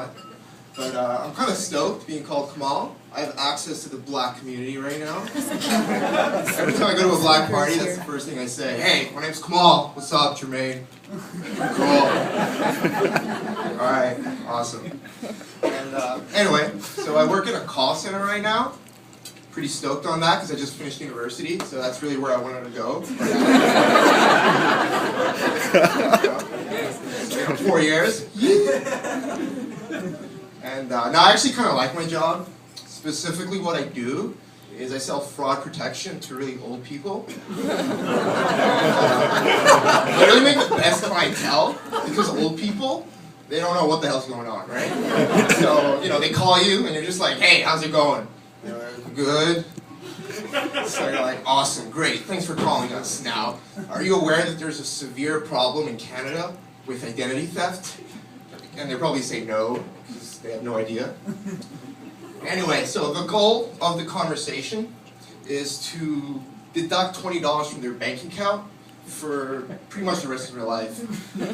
not. But I'm kind of stoked being called Kemal. I have access to the black community right now. Every time I go to a black party, that's the first thing I say. Hey, my name's Kemal. What's up, Jermaine? Cool. Alright, awesome. And anyway, so I work at a call center right now. Pretty stoked on that because I just finished university, so that's really where I wanted to go. 4 years. And now I actually kind of like my job. Specifically what I do is I sell fraud protection to really old people. I really make the best clientele because old people, they don't know what the hell's going on, right? So, you know, they call you and you're just like, hey, how's it going? You're like, good. So you're like, awesome, great, thanks for calling us. Now, are you aware that there's a severe problem in Canada with identity theft? And they probably say no, because they have no idea. Anyway, so the goal of the conversation is to deduct $20 from their bank account for pretty much the rest of their life. We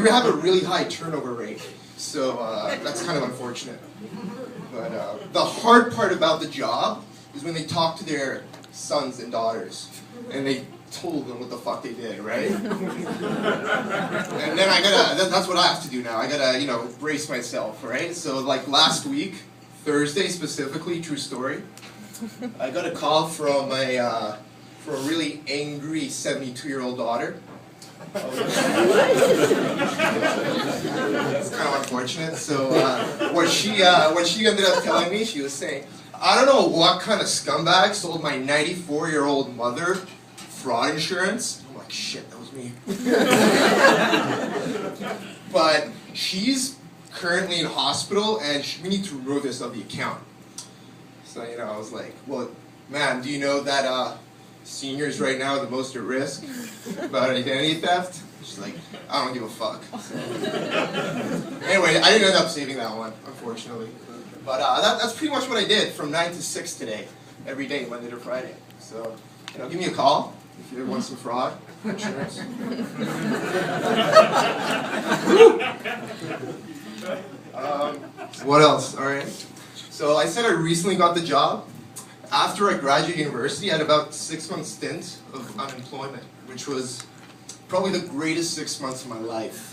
have a really high turnover rate, so that's kind of unfortunate. But the hard part about the job is when they talk to their sons and daughters, and they told them what the fuck they did, right? And then that's what I have to do now. I gotta, you know, brace myself, right? So like last week, Thursday specifically, true story, I got a call from a really angry 72-year-old daughter. It's kind of unfortunate. So what she ended up telling me, she was saying, I don't know what kind of scumbag sold my 94-year-old mother fraud insurance. I'm like, shit, that was me. But she's currently in hospital and we need to remove this of the account. So, you know, I was like, well, ma'am, do you know that seniors right now are the most at risk about identity theft? She's like, I don't give a fuck. So, anyway, I didn't end up saving that one, unfortunately. But that's pretty much what I did from 9 to 6 today, every day, Monday to Friday. So, you know, give me a call if you ever want some fraud insurance. What else? All right. So I said I recently got the job. After I graduated university, I had about 6-month stint of unemployment, which was probably the greatest 6 months of my life.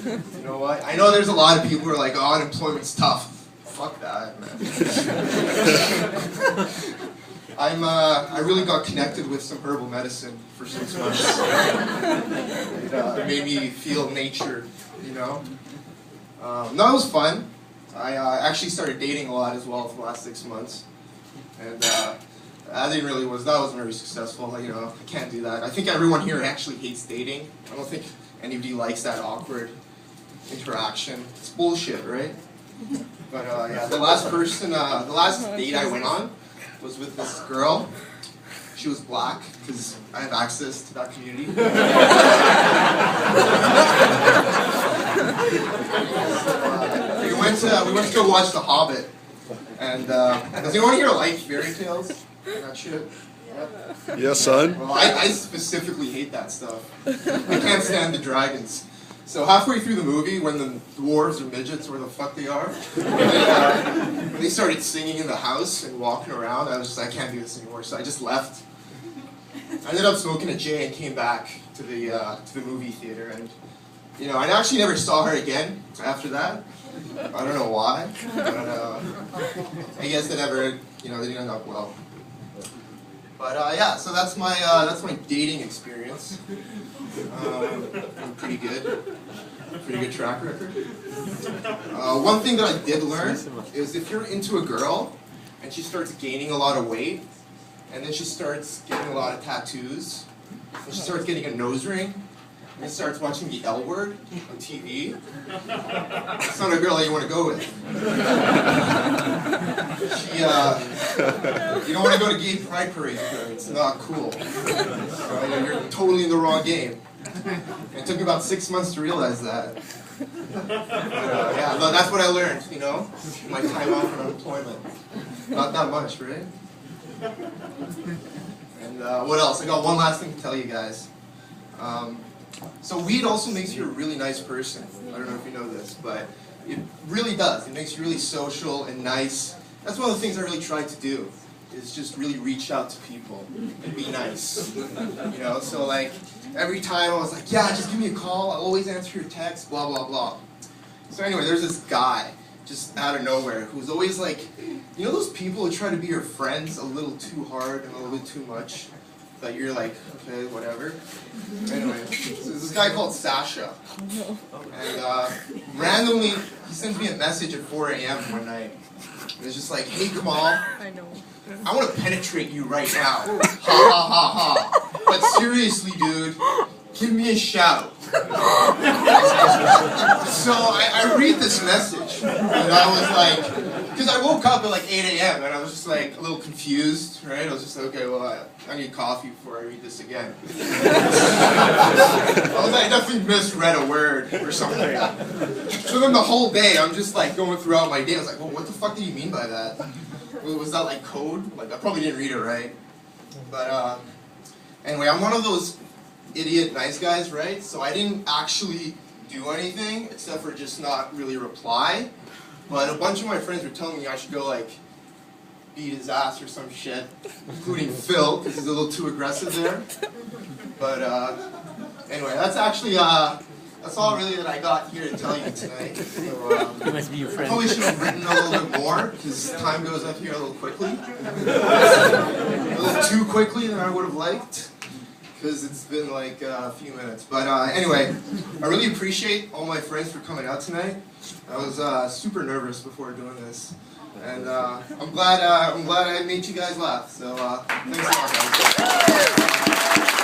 You know what? I know there's a lot of people who are like, oh, unemployment's tough. Fuck that, man. I really got connected with some herbal medicine for 6 months. It made me feel nature, you know? No, it was fun. I actually started dating a lot as well for the last 6 months. And that wasn't very successful. You know, I can't do that. I think everyone here actually hates dating. I don't think anybody likes that awkward interaction. It's bullshit, right? But yeah, the last date I went on was with this girl. She was black, because I have access to that community. We went to go watch The Hobbit. And does anyone here like fairy tales and that shit? Yeah? Yes, son. Well, I specifically hate that stuff. I can't stand the dragons. So halfway through the movie, when the dwarves or midgets, where the fuck they are, when they started singing in the house and walking around, I was just, I can't do this anymore. So I just left. I ended up smoking a J and came back to the movie theater. And you know, I actually never saw her again after that. I don't know why, but I guess they didn't end up well. But yeah, so that's my dating experience. I'm pretty good track record. One thing that I did learn is if you're into a girl and she starts gaining a lot of weight, and then she starts getting a lot of tattoos, and she starts getting a nose ring, and starts watching the L Word on TV, it's not a girl that you want to go with. You don't want to go to gay pride parades with her. It's not cool. You're totally in the wrong game. It took me about 6 months to realize that. Yeah, that's what I learned, you know, my time off from unemployment. Not that much, right? And what else? I got one last thing to tell you guys. So weed also makes you a really nice person. I don't know if you know this, but It really does. It makes you really social and nice. That's one of the things I really try to do, is just really reach out to people and be nice. You know, so like every time I was like, yeah, just give me a call, I'll always answer your text, blah, blah, blah. So anyway, there's this guy, just out of nowhere, who's always like, you know those people who try to be your friends a little too hard and a little bit too much? That you're like, okay, whatever. Anyway, so there's this guy called Sasha. And randomly, he sends me a message at 4 a.m. one night. And it's just like, hey Kemal, I want to penetrate you right now. Ha ha ha ha. But seriously, dude, give me a shout. So I read this message, and I was like, because I woke up at like 8 a.m. and I was just like a little confused, right? I was just like, okay, well, I need coffee before I read this again. I definitely misread a word or something. So then the whole day, I'm just like going throughout my day. I was like, well, what the fuck did you mean by that? Was that like code? Like, I probably didn't read it right. But anyway, I'm one of those idiot nice guys, right? So I didn't actually do anything except for just not really reply. But a bunch of my friends were telling me I should go like beat his ass or some shit, including Phil, because he's a little too aggressive there. But anyway, that's actually that's all really that I got here to tell you tonight. So, He must be your I friend. probably should have written a little bit more, because time goes up here a little quickly. A little too quickly than I would have liked, because it's been like a few minutes. But anyway, I really appreciate all my friends for coming out tonight. I was super nervous before doing this, and I'm glad I made you guys laugh. So thanks a lot, guys.